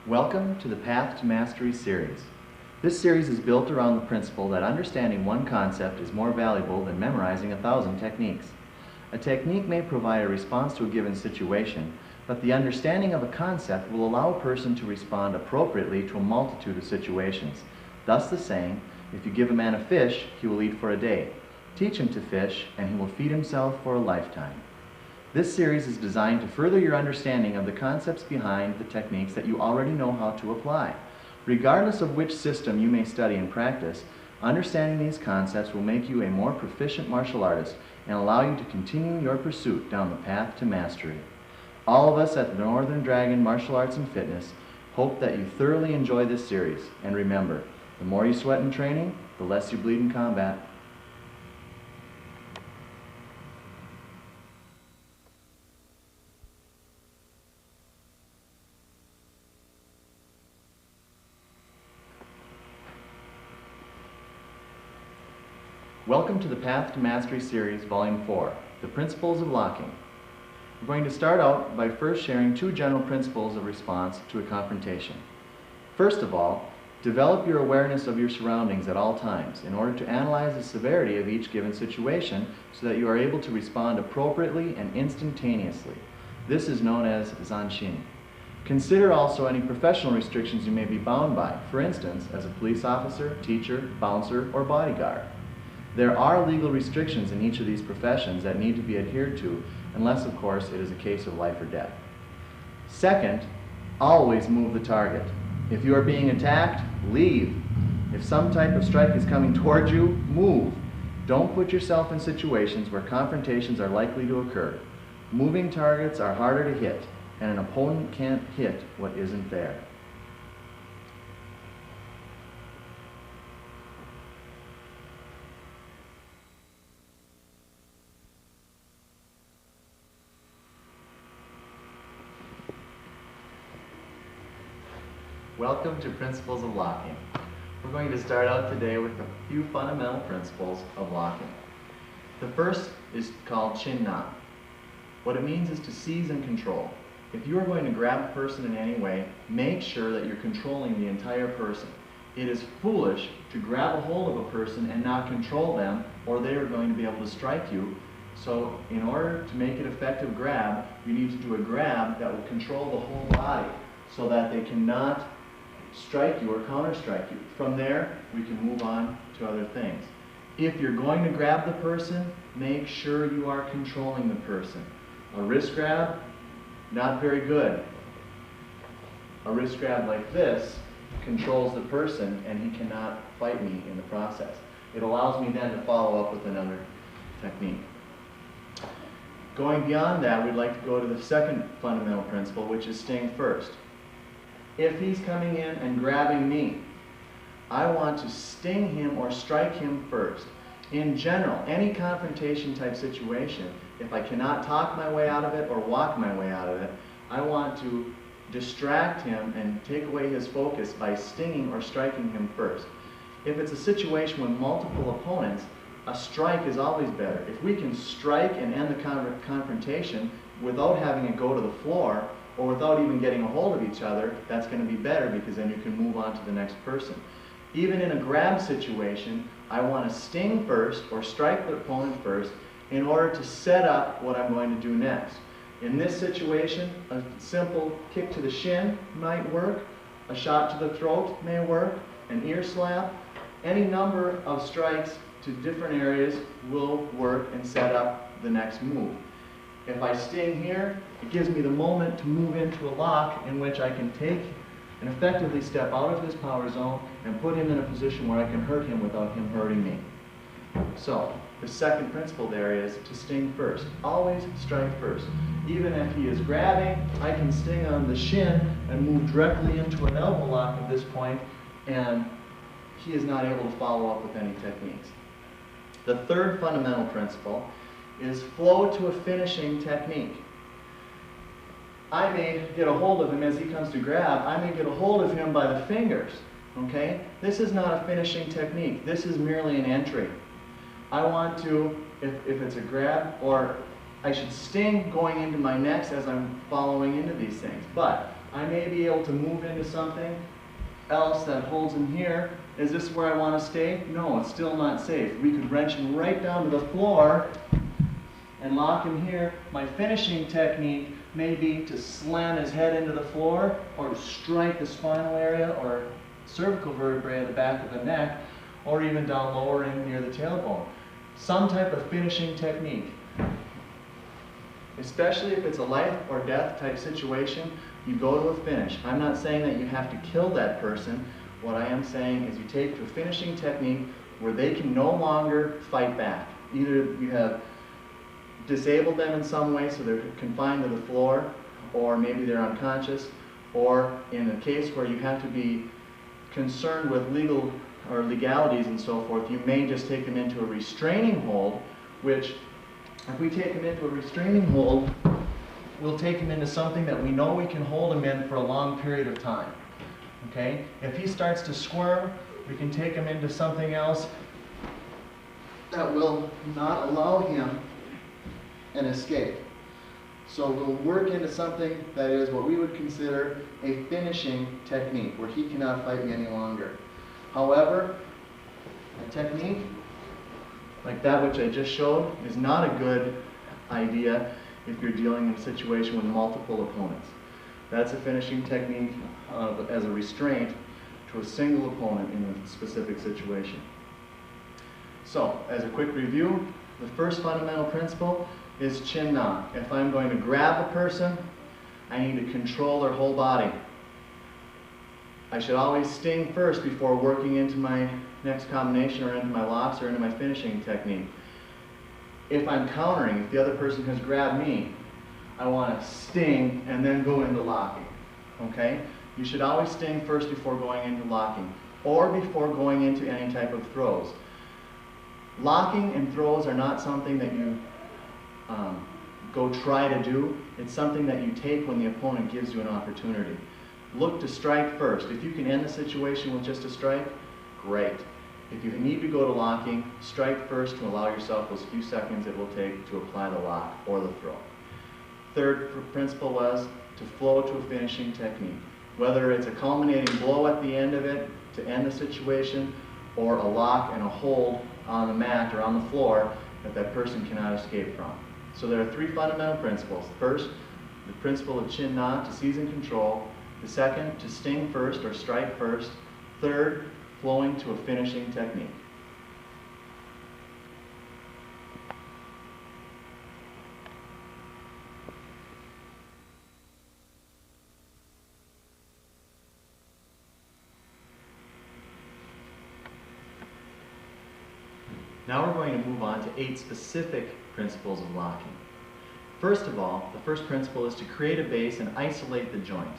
Welcome to the Path to Mastery series. This series is built around the principle that understanding one concept is more valuable than memorizing 1,000 techniques. A technique may provide a response to a given situation, but the understanding of a concept will allow a person to respond appropriately to a multitude of situations. Thus the saying, if you give a man a fish, he will eat for a day. Teach him to fish, and he will feed himself for a lifetime. This series is designed to further your understanding of the concepts behind the techniques that you already know how to apply. Regardless of which system you may study and practice, understanding these concepts will make you a more proficient martial artist and allow you to continue your pursuit down the path to mastery. All of us at the Northern Dragon Martial Arts and Fitness hope that you thoroughly enjoy this series, and remember, the more you sweat in training, the less you bleed in combat. Welcome to the Path to Mastery series, Volume 4, The Principles of Locking. We're going to start out by first sharing two general principles of response to a confrontation. First of all, develop your awareness of your surroundings at all times in order to analyze the severity of each given situation so that you are able to respond appropriately and instantaneously. This is known as zanshin. Consider also any professional restrictions you may be bound by, for instance, as a police officer, teacher, bouncer, or bodyguard. There are legal restrictions in each of these professions that need to be adhered to, unless, of course, it is a case of life or death. Second, always move the target. If you are being attacked, leave. If some type of strike is coming toward you, move. Don't put yourself in situations where confrontations are likely to occur. Moving targets are harder to hit, and an opponent can't hit what isn't there. Welcome to Principles of Locking. We're going to start out today with a few fundamental principles of locking. The first is called chin na. What it means is to seize and control. If you are going to grab a person in any way, make sure that you're controlling the entire person. It is foolish to grab a hold of a person and not control them, or they are going to be able to strike you. So in order to make it effective grab, you need to do a grab that will control the whole body so that they cannot strike you or counter-strike you. From there, we can move on to other things. If you're going to grab the person, make sure you are controlling the person. A wrist grab, not very good. A wrist grab like this controls the person and he cannot fight me in the process. It allows me then to follow up with another technique. Going beyond that, we'd like to go to the second fundamental principle, which is sting first. If he's coming in and grabbing me, I want to sting him or strike him first. In general, any confrontation type situation, if I cannot talk my way out of it or walk my way out of it, I want to distract him and take away his focus by stinging or striking him first. If it's a situation with multiple opponents, a strike is always better. If we can strike and end the confrontation without having it go to the floor, or without even getting a hold of each other, that's going to be better because then you can move on to the next person. Even in a grab situation, I want to sting first or strike the opponent first in order to set up what I'm going to do next. In this situation, a simple kick to the shin might work, a shot to the throat may work, an ear slap. Any number of strikes to different areas will work and set up the next move. If I sting here, it gives me the moment to move into a lock in which I can take and effectively step out of his power zone and put him in a position where I can hurt him without him hurting me. So, the second principle there is to sting first. Always strike first. Even if he is grabbing, I can sting on the shin and move directly into an elbow lock at this point, and he is not able to follow up with any techniques. The third fundamental principle is flow to a finishing technique. I may get a hold of him as he comes to grab. I may get a hold of him by the fingers. Okay? This is not a finishing technique. This is merely an entry. I want to, if it's a grab, or I should sting going into my next as I'm following into these things. But I may be able to move into something else that holds him here. Is this where I want to stay? No, it's still not safe. We could wrench him right down to the floor and lock him here. My finishing technique may be to slam his head into the floor or strike the spinal area or cervical vertebrae at the back of the neck, or even down lowering near the tailbone. Some type of finishing technique. Especially if it's a life or death type situation, you go to a finish. I'm not saying that you have to kill that person. What I am saying is you take to a finishing technique where they can no longer fight back. Either you have disabled them in some way so they're confined to the floor, or maybe they're unconscious, or in a case where you have to be concerned with legal or legalities and so forth, you may just take them into a restraining hold, which if we take them into a restraining hold, we'll take him into something that we know we can hold him in for a long period of time. Okay? If he starts to squirm, we can take him into something else that will not allow him an escape. So we'll work into something that is what we would consider a finishing technique, where he cannot fight me any longer. However, a technique like that which I just showed is not a good idea if you're dealing in a situation with multiple opponents. That's a finishing technique as a restraint to a single opponent in a specific situation. So, as a quick review, the first fundamental principle is chin knock. If I'm going to grab a person, I need to control their whole body. I should always sting first before working into my next combination or into my locks or into my finishing technique. If I'm countering, if the other person has grabbed me, I want to sting and then go into locking. Okay? You should always sting first before going into locking, or before going into any type of throws. Locking and throws are not something that you go try to do. It's something that you take when the opponent gives you an opportunity. Look to strike first. If you can end the situation with just a strike, great. If you need to go to locking, strike first to allow yourself those few seconds it will take to apply the lock or the throw. Third principle was to flow to a finishing technique. Whether it's a culminating blow at the end of it to end the situation, or a lock and a hold on the mat or on the floor that that person cannot escape from. So there are three fundamental principles. First, the principle of chin knock, to seize and control. The second, to sting first or strike first. Third, flowing to a finishing technique. Now we're going to move on to 8 specific principles of locking. First of all, the first principle is to create a base and isolate the joint.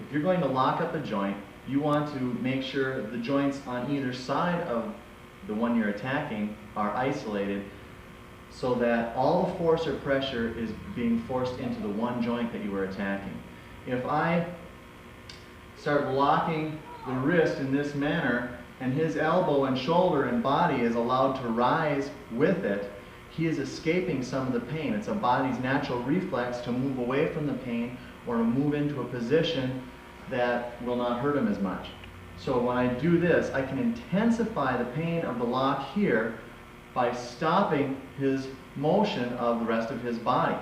If you're going to lock up a joint, you want to make sure the joints on either side of the one you're attacking are isolated so that all the force or pressure is being forced into the one joint that you are attacking. If I start locking the wrist in this manner and his elbow and shoulder and body is allowed to rise with it, he is escaping some of the pain. It's a body's natural reflex to move away from the pain or to move into a position that will not hurt him as much. So when I do this, I can intensify the pain of the lock here by stopping his motion of the rest of his body.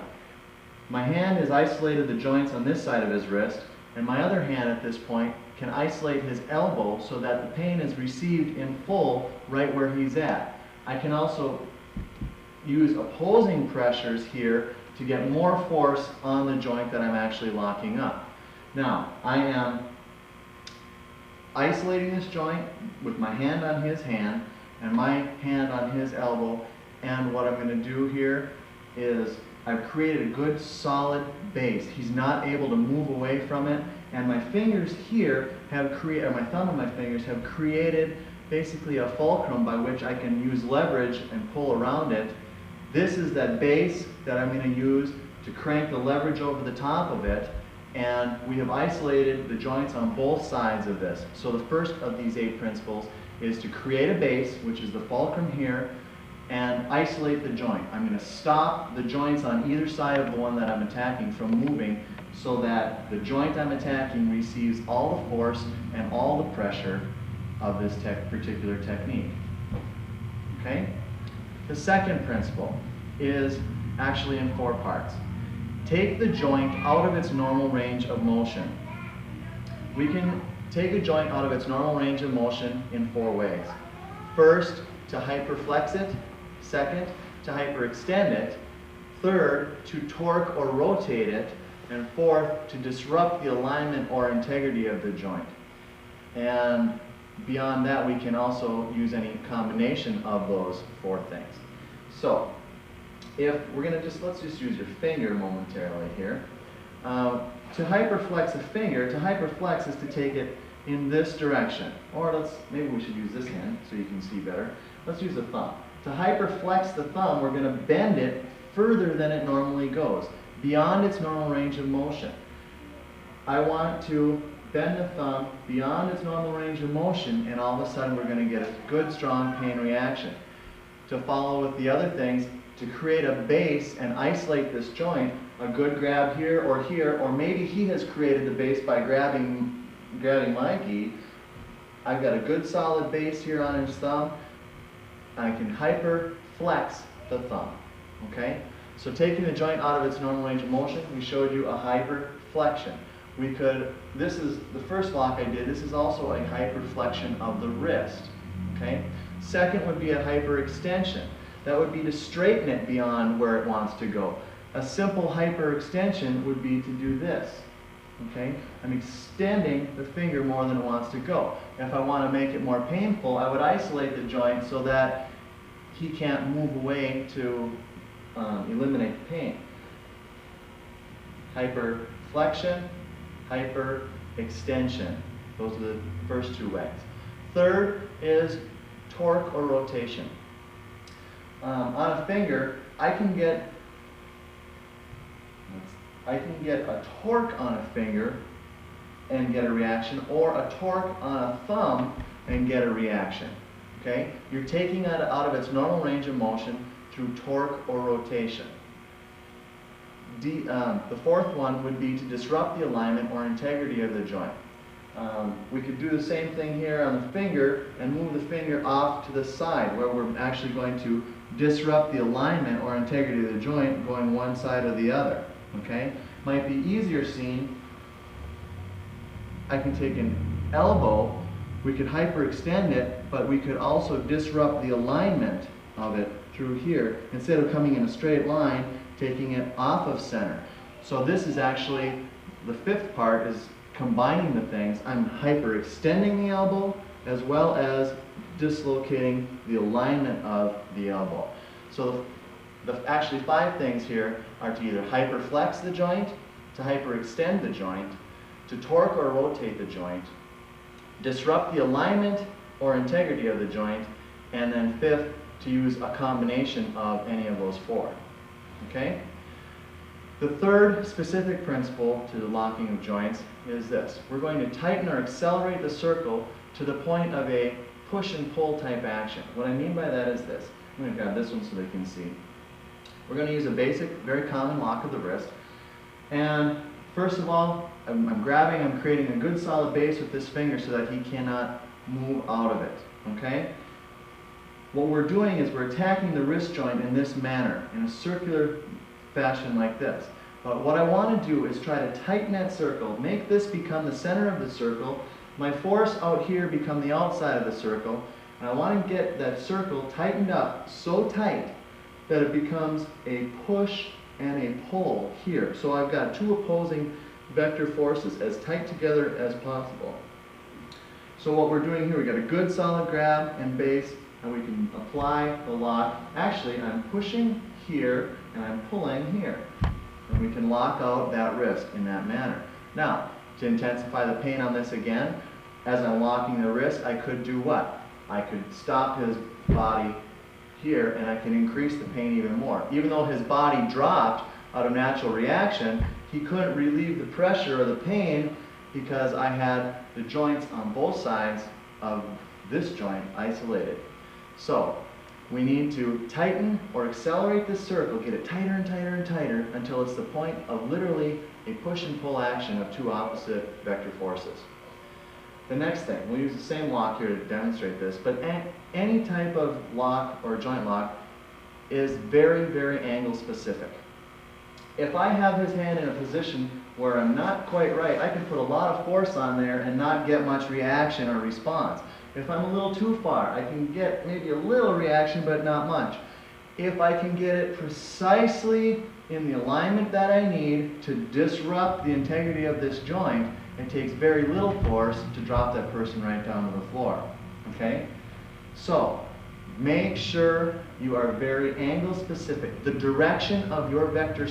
My hand has isolated the joints on this side of his wrist, and my other hand at this point can isolate his elbow so that the pain is received in full right where he's at. I can also use opposing pressures here to get more force on the joint that I'm actually locking up. Now, I am isolating this joint with my hand on his hand and my hand on his elbow, and what I'm going to do here is I've created a good solid base. He's not able to move away from it, and my fingers here have created, or my thumb and my fingers have created basically a fulcrum by which I can use leverage and pull around it. This is that base that I'm going to use to crank the leverage over the top of it, and we have isolated the joints on both sides of this. So the first of these 8 principles is to create a base, which is the fulcrum here, and isolate the joint. I'm going to stop the joints on either side of the one that I'm attacking from moving so that the joint I'm attacking receives all the force and all the pressure of this particular technique. Okay? The second principle is actually in 4 parts. Take the joint out of its normal range of motion. We can take a joint out of its normal range of motion in 4 ways. First, to hyperflex it. Second, to hyperextend it. Third, to torque or rotate it. And fourth, to disrupt the alignment or integrity of the joint. And beyond that, we can also use any combination of those 4 things. So, if we're going to let's just use your finger momentarily here. To hyperflex a finger, to hyperflex is to take it in this direction. Or maybe we should use this hand so you can see better. Let's use the thumb. To hyperflex the thumb, we're going to bend it further than it normally goes, beyond its normal range of motion. I want to bend the thumb beyond its normal range of motion, and all of a sudden we're going to get a good, strong pain reaction. To follow with the other things, to create a base and isolate this joint, a good grab here, or maybe he has created the base by grabbing my gi. I've got a good solid base here on his thumb. I can hyper flex the thumb. Okay? So taking the joint out of its normal range of motion, we showed you a hyper flexion. This is the first lock I did. This is also a hyperflexion of the wrist. Okay? Second would be a hyperextension. That would be to straighten it beyond where it wants to go. A simple hyperextension would be to do this. Okay? I'm extending the finger more than it wants to go. If I want to make it more painful, I would isolate the joint so that he can't move away to eliminate the pain. Hyperflexion, hyperextension. Those are the first 2 ways. Third is torque or rotation. On a finger, I can get a torque on a finger and get a reaction, or a torque on a thumb and get a reaction. Okay? You're taking it out of its normal range of motion through torque or rotation. The fourth one would be to disrupt the alignment or integrity of the joint. We could do the same thing here on the finger and move the finger off to the side, where we're actually going to disrupt the alignment or integrity of the joint going one side or the other. Okay? Might be easier seen. I can take an elbow, we could hyperextend it, but we could also disrupt the alignment of it through here. Instead of coming in a straight line, taking it off of center. So this is actually, the 5th part is combining the things. I'm hyperextending the elbow as well as dislocating the alignment of the elbow. So actually 5 things here are to either hyperflex the joint, to hyperextend the joint, to torque or rotate the joint, disrupt the alignment or integrity of the joint, and then 5th, to use a combination of any of those 4. Okay? The third specific principle to the locking of joints is this. We're going to tighten or accelerate the circle to the point of a push and pull type action. What I mean by that is this. I'm going to grab this one so they can see. We're going to use a basic, very common lock of the wrist. And first of all, I'm grabbing, I'm creating a good solid base with this finger so that he cannot move out of it. Okay? What we're doing is we're attacking the wrist joint in this manner, in a circular fashion like this. But what I want to do is try to tighten that circle, make this become the center of the circle, my force out here become the outside of the circle, and I want to get that circle tightened up so tight that it becomes a push and a pull here. So I've got 2 opposing vector forces as tight together as possible. So what we're doing here, we've got a good solid grab and base, and we can apply the lock. Actually, I'm pushing here and I'm pulling here. And we can lock out that wrist in that manner. Now, to intensify the pain on this again, as I'm locking the wrist, I could do what? I could stop his body here and I can increase the pain even more. Even though his body dropped out of natural reaction, he couldn't relieve the pressure or the pain because I had the joints on both sides of this joint isolated. So, we need to tighten or accelerate this circle, get it tighter and tighter and tighter until it's the point of literally a push and pull action of two opposite vector forces. The next thing, we'll use the same lock here to demonstrate this, but any type of lock or joint lock is very, very angle specific. If I have his hand in a position where I'm not quite right, I can put a lot of force on there and not get much reaction or response. If I'm a little too far, I can get maybe a little reaction, but not much. If I can get it precisely in the alignment that I need to disrupt the integrity of this joint, it takes very little force to drop that person right down to the floor. Okay? So, make sure you are very angle specific. The direction of your vector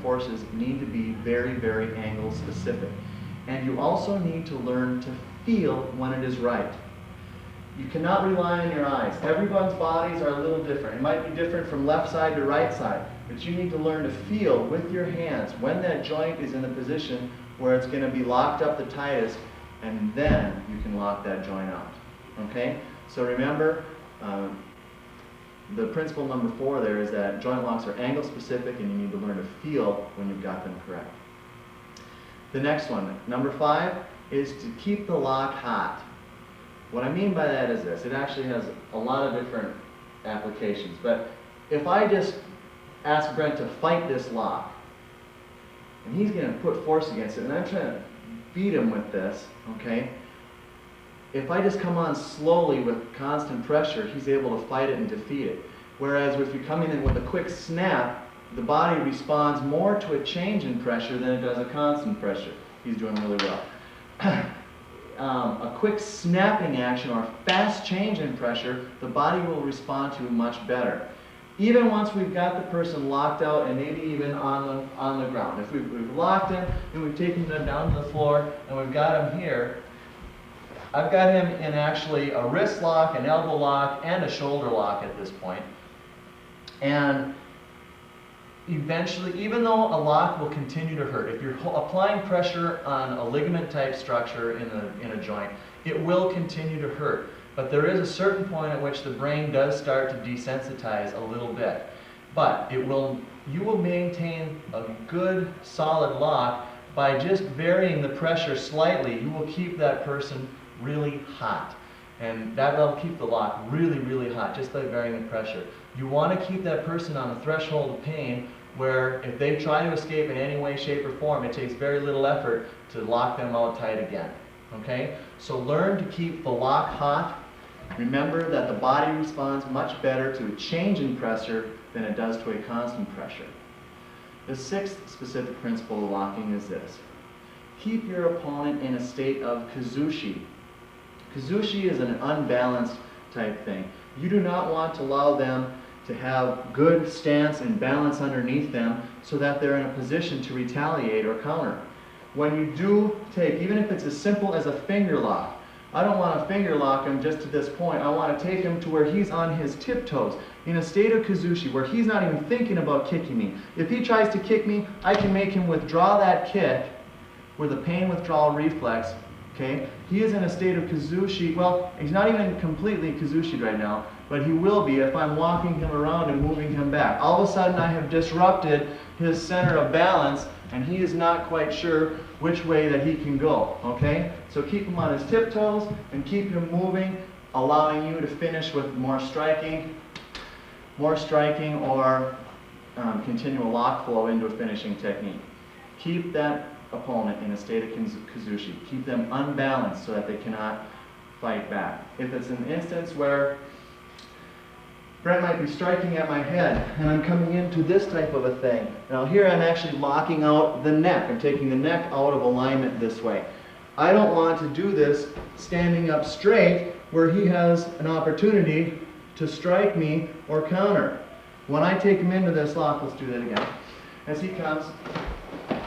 forces need to be very, very angle specific. And you also need to learn to feel when it is right. You cannot rely on your eyes. Everyone's bodies are a little different. It might be different from left side to right side, but you need to learn to feel with your hands when that joint is in a position where it's going to be locked up the tightest, and then you can lock that joint out. Okay? So remember, the principle number 4 there is that joint locks are angle specific and you need to learn to feel when you've got them correct. The next one, number 5, is to keep the lock hot. What I mean by that is this. It actually has a lot of different applications, but if I just ask Brent to fight this lock, and he's going to put force against it, and I'm trying to beat him with this, okay? If I just come on slowly with constant pressure, he's able to fight it and defeat it. Whereas if you come in with a quick snap, the body responds more to a change in pressure than it does a constant pressure. He's doing really well. A quick snapping action or a fast change in pressure, the body will respond to much better. Even once we've got the person locked out and maybe even on the ground. If we've locked him and we've taken them down to the floor and we've got him here, I've got him in actually a wrist lock, an elbow lock, and a shoulder lock at this point. And eventually, even though a lock will continue to hurt, if you're applying pressure on a ligament type structure in a joint, it will continue to hurt. But there is a certain point at which the brain does start to desensitize a little bit. But you will maintain a good solid lock by just varying the pressure slightly. You will keep that person really hot. And that will keep the lock really, really hot, just by varying the pressure. You want to keep that person on a threshold of pain where if they try to escape in any way, shape, or form, it takes very little effort to lock them out tight again. Okay? So learn to keep the lock hot. Remember that the body responds much better to a change in pressure than it does to a constant pressure. The 6th specific principle of locking is this. Keep your opponent in a state of kazushi. Kazushi is an unbalanced type thing. You do not want to allow them to have good stance and balance underneath them so that they're in a position to retaliate or counter. When you do take, even if it's as simple as a finger lock, I don't want to finger lock him just to this point. I want to take him to where he's on his tiptoes, in a state of kazushi, where he's not even thinking about kicking me. If he tries to kick me, I can make him withdraw that kick with a pain withdrawal reflex. Okay? He is in a state of kazushi. Well, he's not even completely kazushied right now, but he will be if I'm walking him around and moving him back. All of a sudden I have disrupted his center of balance and he is not quite sure which way that he can go. Okay? So keep him on his tiptoes and keep him moving, allowing you to finish with more striking or continual lock flow into a finishing technique. Keep that opponent in a state of kazushi. Keep them unbalanced so that they cannot fight back. If it's an instance where Brent might be striking at my head and I'm coming into this type of a thing. Now here I'm actually locking out the neck. I'm taking the neck out of alignment this way. I don't want to do this standing up straight where he has an opportunity to strike me or counter. When I take him into this lock, let's do that again. As he comes,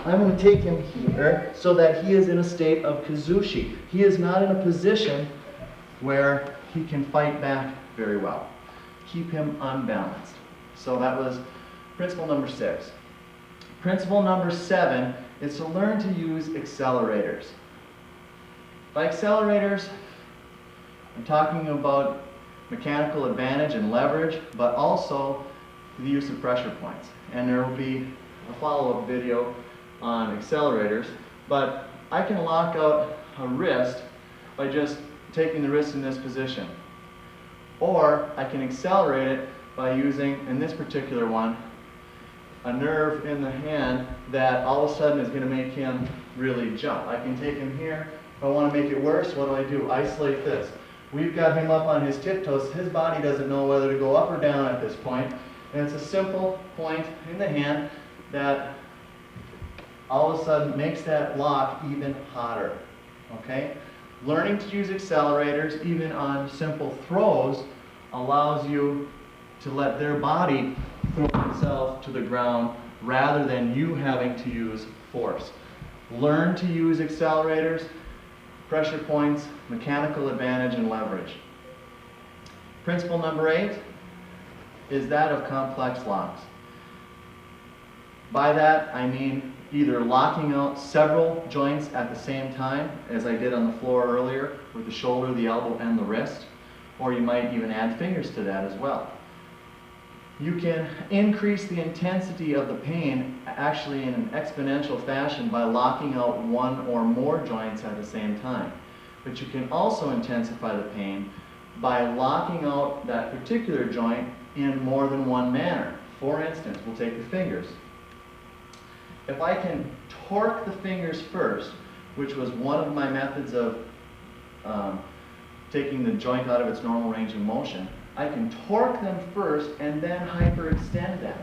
I'm going to take him here so that he is in a state of kazushi. He is not in a position where he can fight back very well. Keep him unbalanced. So that was principle number 6. Principle number 7 is to learn to use accelerators. By accelerators, I'm talking about mechanical advantage and leverage, but also the use of pressure points. And there will be a follow-up video on accelerators, but I can lock out a wrist by just taking the wrist in this position. Or I can accelerate it by using, in this particular one, a nerve in the hand that all of a sudden is going to make him really jump. I can take him here. If I want to make it worse, what do? Isolate this. We've got him up on his tiptoes. His body doesn't know whether to go up or down at this point. And it's a simple point in the hand that all of a sudden makes that lock even hotter. Okay? Learning to use accelerators, even on simple throws, allows you to let their body throw itself to the ground rather than you having to use force. Learn to use accelerators, pressure points, mechanical advantage, and leverage. Principle number 8 is that of complex locks. By that I mean either locking out several joints at the same time, as I did on the floor earlier with the shoulder, the elbow, and the wrist, or you might even add fingers to that as well. You can increase the intensity of the pain actually in an exponential fashion by locking out one or more joints at the same time. But you can also intensify the pain by locking out that particular joint in more than one manner. For instance, we'll take the fingers. If I can torque the fingers first, which was one of my methods of taking the joint out of its normal range of motion, I can torque them first and then hyperextend them.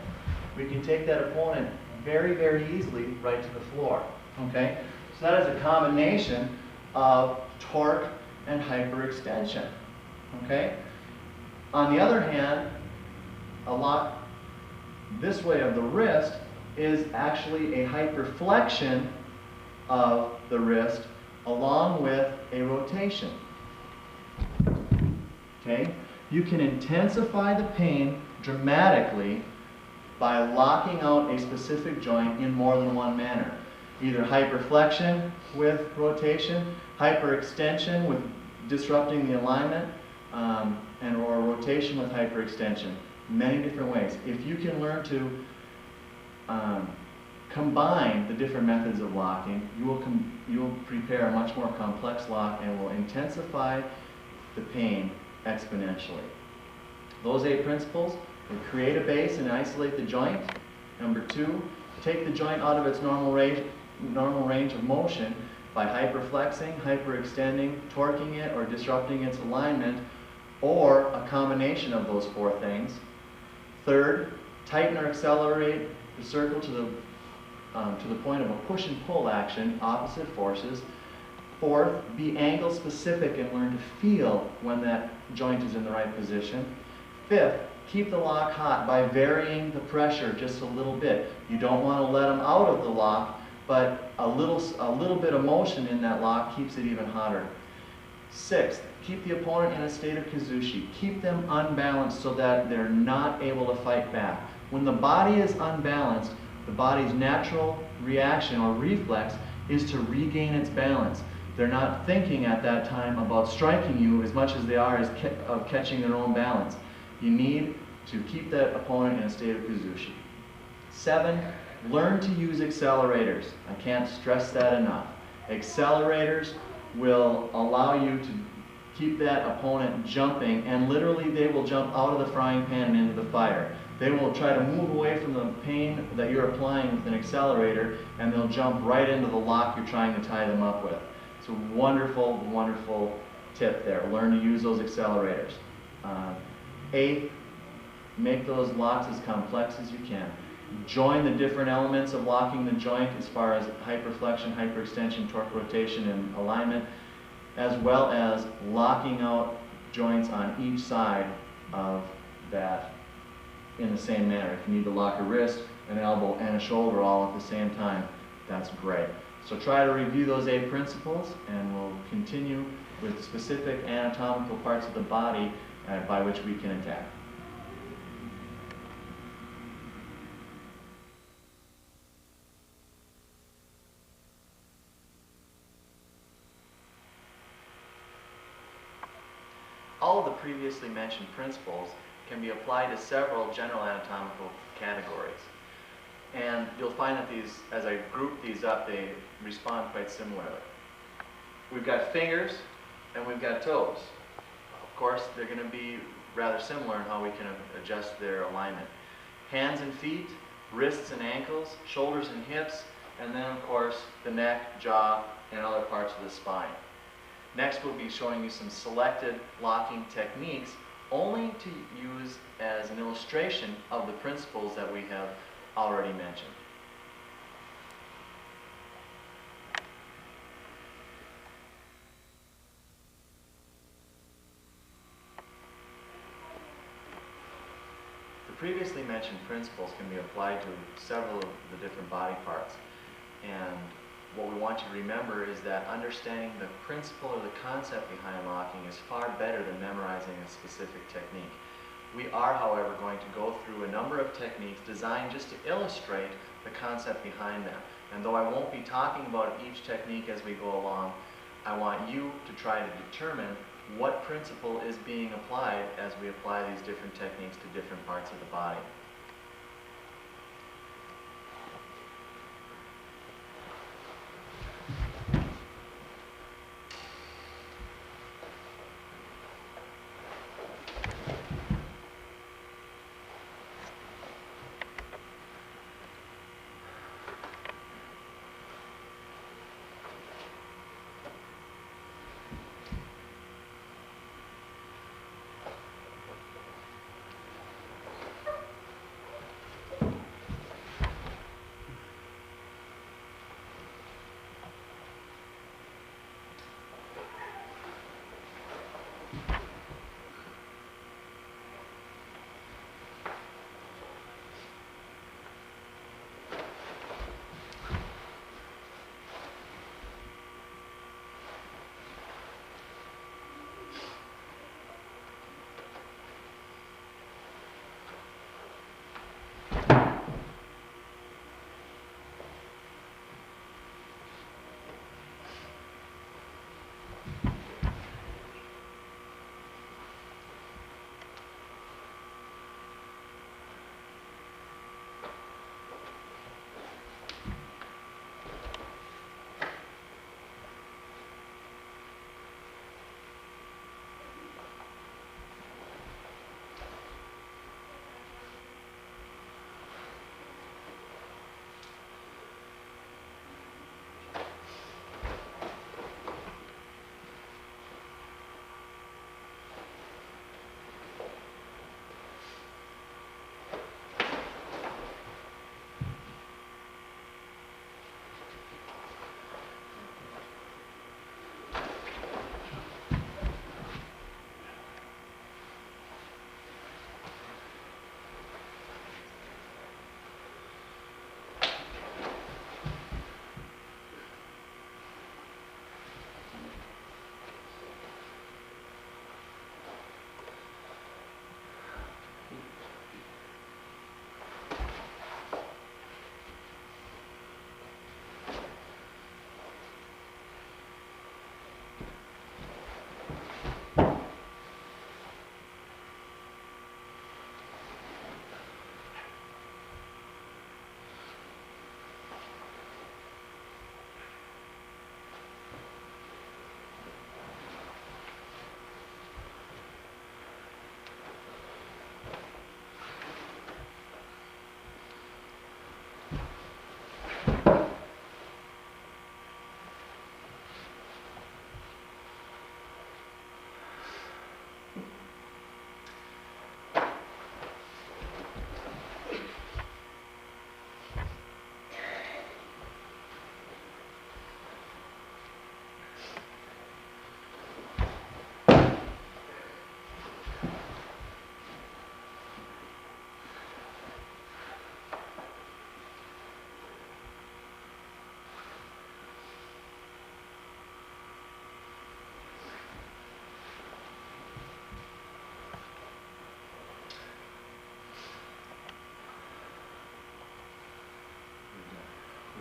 We can take that opponent very, very easily right to the floor. Okay? So that is a combination of torque and hyperextension. Okay? On the other hand, a lock this way of the wrist is actually a hyperflexion of the wrist along with a rotation. Okay? You can intensify the pain dramatically by locking out a specific joint in more than one manner. Either hyperflexion with rotation, hyperextension with disrupting the alignment, or rotation with hyperextension. Many different ways. If you can learn to combine the different methods of locking, you will prepare a much more complex lock and will intensify the pain exponentially. Those 8 principles will create a base and isolate the joint. Number 2, take the joint out of its normal range of motion by hyperflexing, hyperextending, torquing it, or disrupting its alignment, or a combination of those 4 things. Third, tighten or accelerate the circle to the point of a push and pull action, opposite forces. Fourth, be angle specific and learn to feel when that joint is in the right position. Fifth, keep the lock hot by varying the pressure just a little bit. You don't want to let them out of the lock, but a little bit of motion in that lock keeps it even hotter. Sixth, keep the opponent in a state of kazushi. Keep them unbalanced so that they're not able to fight back. When the body is unbalanced, the body's natural reaction or reflex is to regain its balance. They're not thinking at that time about striking you as much as they are of catching their own balance. You need to keep that opponent in a state of kazushi. 7, learn to use accelerators. I can't stress that enough. Accelerators will allow you to keep that opponent jumping, and literally they will jump out of the frying pan and into the fire. They will try to move away from the pain that you're applying with an accelerator, and they'll jump right into the lock you're trying to tie them up with. It's a wonderful, wonderful tip there. Learn to use those accelerators. 8, make those locks as complex as you can. Join the different elements of locking the joint as far as hyperflexion, hyperextension, torque, rotation, and alignment, as well as locking out joints on each side of that in the same manner. If you need to lock a wrist, an elbow, and a shoulder all at the same time, that's great. So try to review those 8 principles, and we'll continue with specific anatomical parts of the body by which we can attack. all of the previously mentioned principles can be applied to several general anatomical categories. And you'll find that these, as I group these up, they respond quite similarly. We've got fingers and we've got toes. Of course, they're going to be rather similar in how we can adjust their alignment. Hands and feet, wrists and ankles, shoulders and hips, and then of course the neck, jaw, and other parts of the spine. Next, we'll be showing you some selected locking techniques only to use as an illustration of the principles that we have already mentioned. The previously mentioned principles can be applied to several of the different body parts. And what we want you to remember is that understanding the principle or the concept behind locking is far better than memorizing a specific technique. We are, however, going to go through a number of techniques designed just to illustrate the concept behind them. And though I won't be talking about each technique as we go along, I want you to try to determine what principle is being applied as we apply these different techniques to different parts of the body.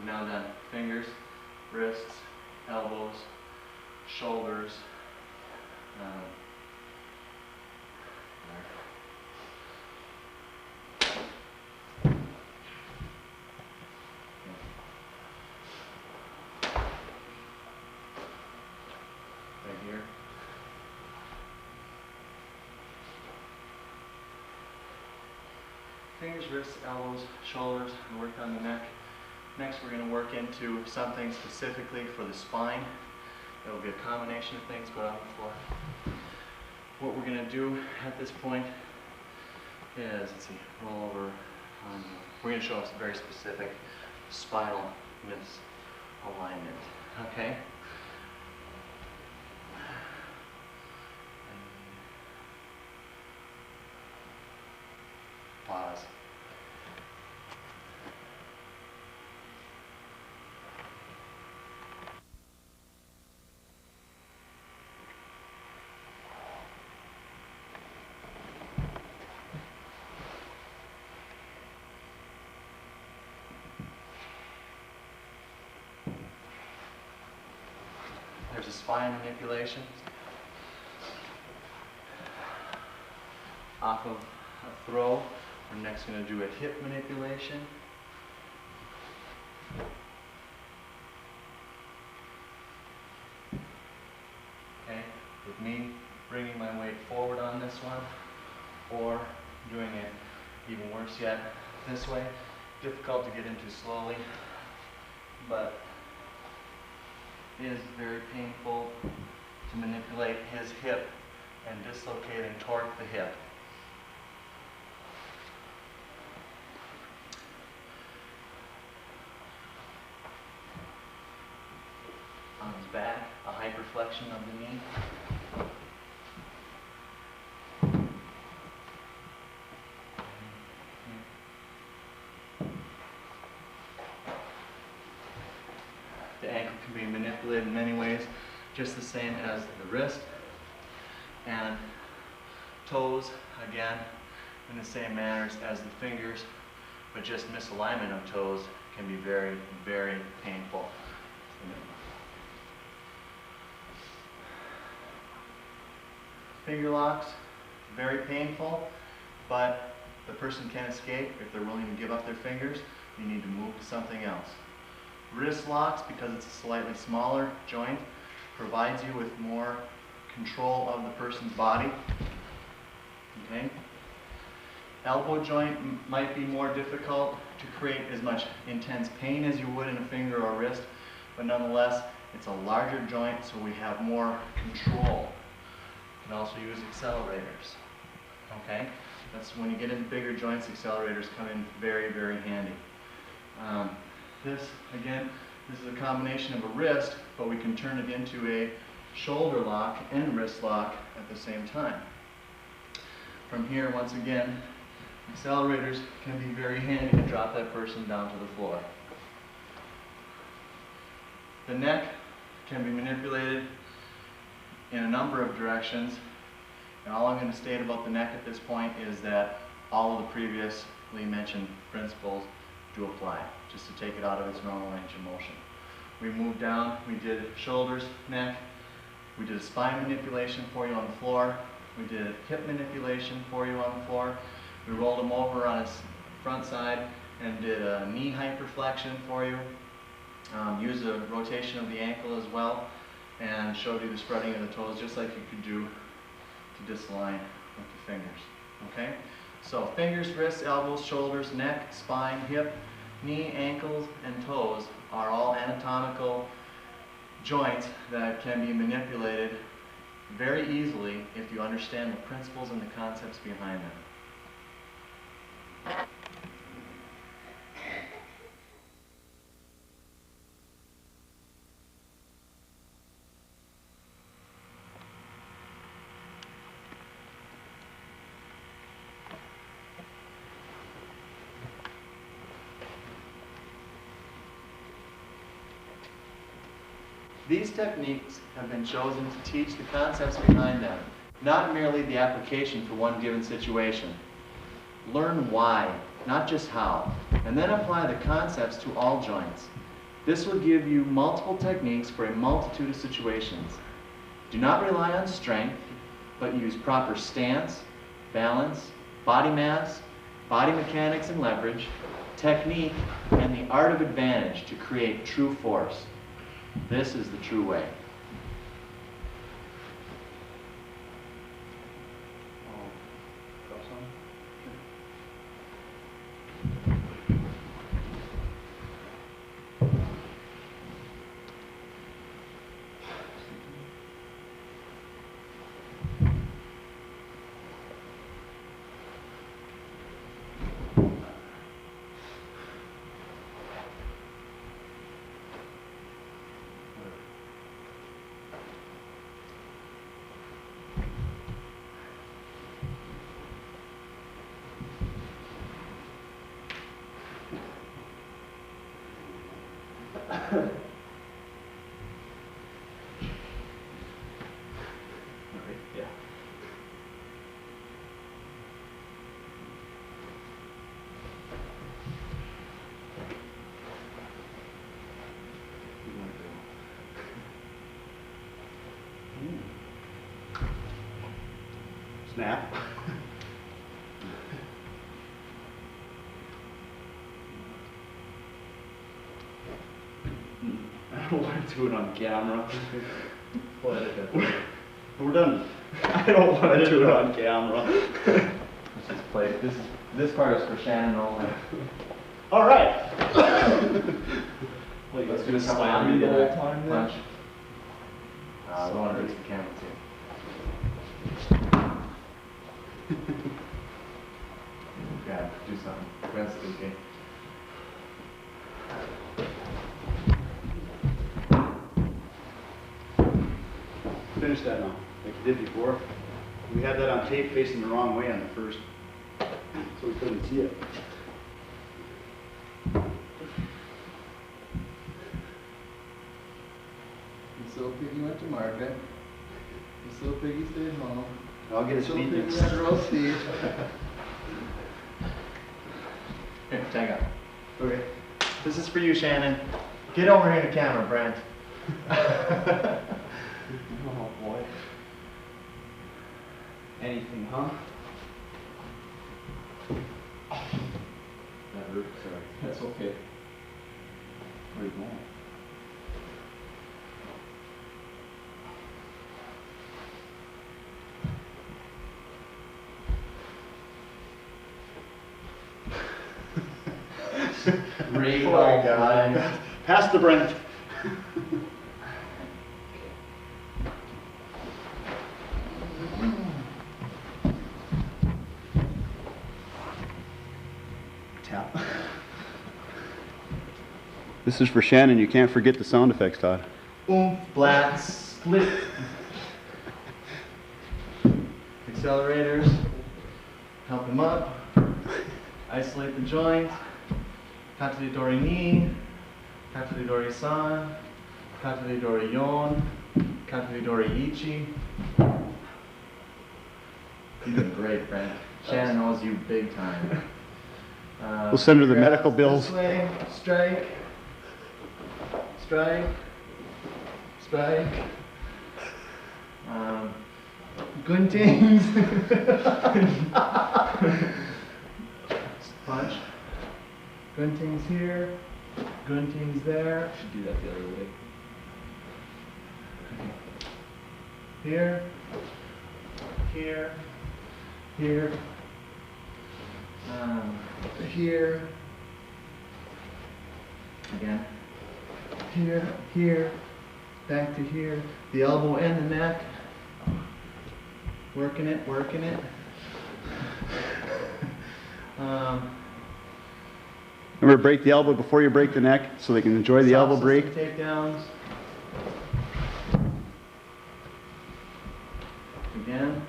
We've now done fingers, wrists, elbows, shoulders, Right here. Fingers, wrists, elbows, shoulders, and work on the neck. Next, we're going to work into something specifically for the spine. It will be a combination of things, but on the floor. What we're going to do at this point is, let's see, roll over. We're going to show us a very specific spinal misalignment. Okay? Pause. There's a spine manipulation off of a throw. We're next going to do a hip manipulation. Okay, with me bringing my weight forward on this one, or doing it even worse yet this way. Difficult to get into slowly, but is very painful to manipulate his hip and dislocate and torque the hip. On his back, a hyperflexion of the knee. The ankle can be manipulated in many ways, just the same as the wrist. And toes, again, in the same manners as the fingers, but just misalignment of toes can be very, very painful. Finger locks, very painful, but the person can escape if they're willing to give up their fingers. You need to move to something else. Wrist locks, because it's a slightly smaller joint, provides you with more control of the person's body. Okay? Elbow joint might be more difficult to create as much intense pain as you would in a finger or wrist, but nonetheless, it's a larger joint, so we have more control. You can also use accelerators. Okay? That's when you get into bigger joints, accelerators come in very, very handy. This is a combination of a wrist, but we can turn it into a shoulder lock and wrist lock at the same time. From here, once again, accelerators can be very handy to drop that person down to the floor. The neck can be manipulated in a number of directions, and all I'm going to state about the neck at this point is that all of the previously mentioned principles do apply, just to take it out of its normal range of motion. We moved down, we did shoulders, neck, we did a spine manipulation for you on the floor, we did a hip manipulation for you on the floor, we rolled him over on his front side and did a knee hyperflexion for you, used a rotation of the ankle as well, and showed you the spreading of the toes just like you could do to disalign with the fingers. Okay? So fingers, wrists, elbows, shoulders, neck, spine, hip, knee, ankles, and toes are all anatomical joints that can be manipulated very easily if you understand the principles and the concepts behind them. These techniques have been chosen to teach the concepts behind them, not merely the application for one given situation. Learn why, not just how, and then apply the concepts to all joints. This will give you multiple techniques for a multitude of situations. Do not rely on strength, but use proper stance, balance, body mass, body mechanics and leverage, technique, and the art of advantage to create true force. This is the true way. Yeah. Snap. I don't want to do it on camera. We're done. I don't want to do it on camera. Let's just play. This part is for Shannon only. All right. Let's do a couple on the whole time. Punch. I want to reach the camera too. Yeah, do something. Rest okay. Finish that now, like you did before. We had that on tape facing the wrong way on the first, so we couldn't see it. So Piggy went to market. So Piggy stayed home. I'll get a So speed Piggy mix. had roast beef. Here, tag up. Okay. This is for you, Shannon. Get over here to the camera, Brent. Oh boy. Anything, huh? That hurt, sorry. That's okay. Where are you going? Ray Poor all guy. time. Pass the Brent. Tap. This is for Shannon. You can't forget the sound effects, Todd. Oomph, blat, split. Accelerators. Help him up. Isolate the joint. Katadidori ni. Katadidori san. Katadidori yon. Katadidori ichi. You're doing great, Brent. Shannon owes you big time. We'll send her the grabs medical bills. This way. Strike. Strike. Strike. Guntings. Punch. Guntings here. Guntings there. Should do that the other way. Here. Here. Here. Here. Again. Here. Here. Back to here. The elbow and the neck. Working it, working it. Remember, break the elbow before you break the neck so they can enjoy the elbow break. Takedowns. Again.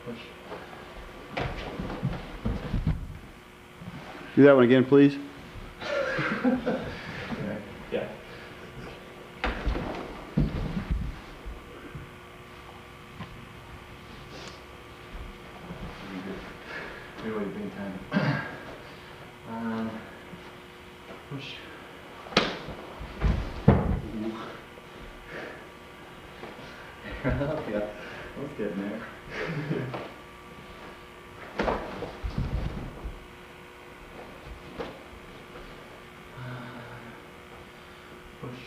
Push. Do that one again, please. Yeah. Really big time. Push. Yeah, I was getting there. Push.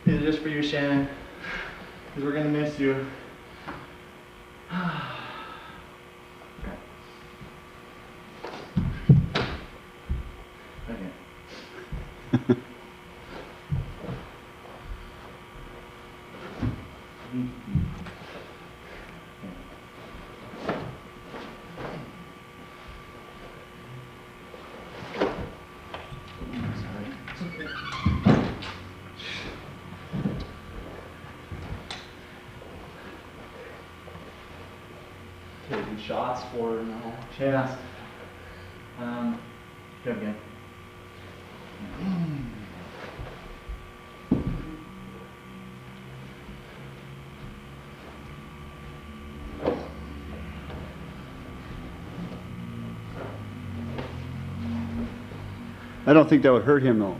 These are just for you, Shannon, because we're going to miss you. Okay. Taking shots for her now. Chest. Good again. I don't think that would hurt him though.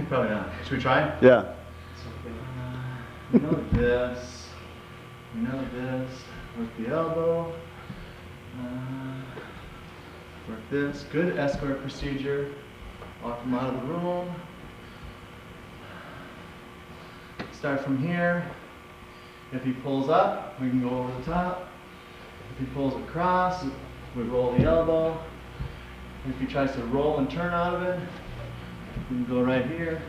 Probably not. Should we try? Yeah. We know this. We know this. Work the elbow. Work this. Good escort procedure. Walk him out of the room. Start from here. If he pulls up, we can go over the top. If he pulls across, we roll the elbow. If he tries to roll and turn out of it, we can go right here.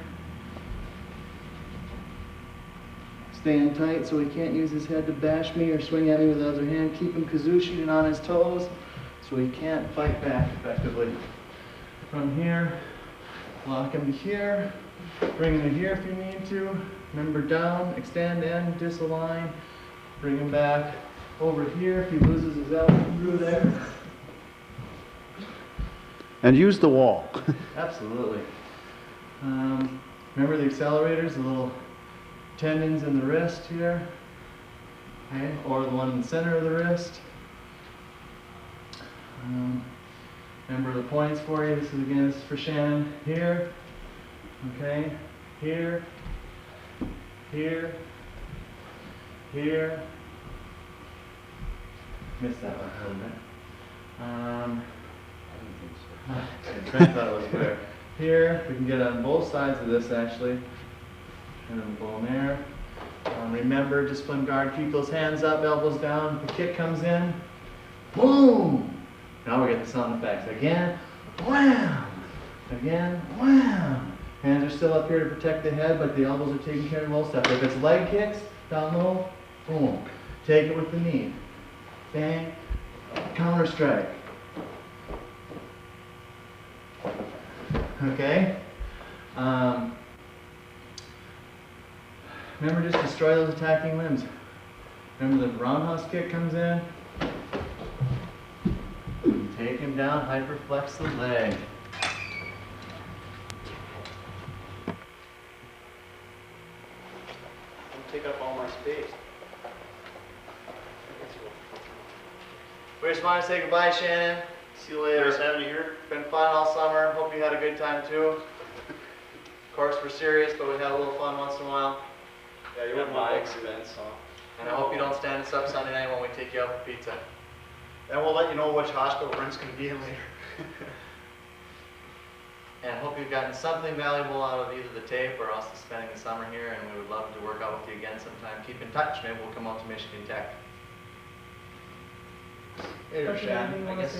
Staying tight so he can't use his head to bash me or swing at me with the other hand. Keep him kazushied on his toes so he can't fight back effectively. From here, lock him to here. Bring him to here if you need to. Remember down, extend and disalign. Bring him back over here if he loses his elbow through there. And use the wall. Absolutely. Remember the accelerators, the little tendons in the wrist here, okay, or the one in the center of the wrist. Remember the points for you. This is again, this is for Shannon. Here, okay, here, here, here. Missed that one a little bit. I thought it was clear. Here, we can get on both sides of this actually. And then go in there. Remember, discipline guard, keep those hands up, elbows down. If the kick comes in, boom! Now we get the sound effects. Again, wham! Again, wham! Hands are still up here to protect the head, but the elbows are taking care of most stuff. If it's leg kicks, down low, boom. Take it with the knee. Bang, counter strike. Okay? Remember, just destroy those attacking limbs. Remember the roundhouse kick comes in. Take him down, hyperflex the leg. Don't take up all my space. We just want to say goodbye, Shannon. See you later. Nice having you here. Been fun all summer. Hope you had a good time too. Of course, we're serious, but we had a little fun once in a while. Yeah, you're at my expense, huh? And I hope you don't stand us up Sunday night when we take you out for pizza. And we'll let you know which hospital Brent's going to be in later. And I hope you've gotten something valuable out of either the tape or us spending the summer here, and we would love to work out with you again sometime. Keep in touch. Maybe we'll come out to Michigan Tech. Hey there, Shannon. I guess.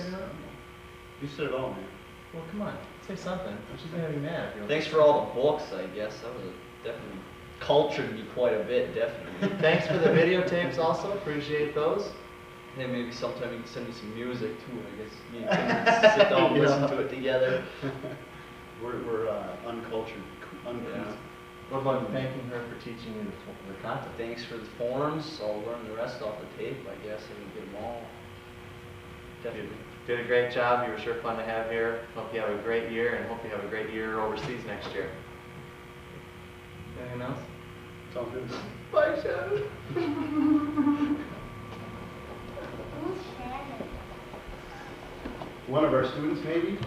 You said it all, man. Well, come on. Say something. She's going to be mad. If you don't Thanks for all the books, I guess. That was definitely cultured me quite a bit, definitely. Thanks for the videotapes also. Appreciate those. Hey, maybe sometime you can send me some music too. I guess you can sit down and listen to it together. We're uncultured. Yeah. What about thanking her for teaching you the content? Thanks for the forms. I'll learn the rest off the tape, I guess. I can get them all. Definitely. Did a great job. You were sure fun to have here. Hope you have a great year, and hope you have a great year overseas next year. Anything else? Sounds good. Bye, Shannon. One of our students, maybe?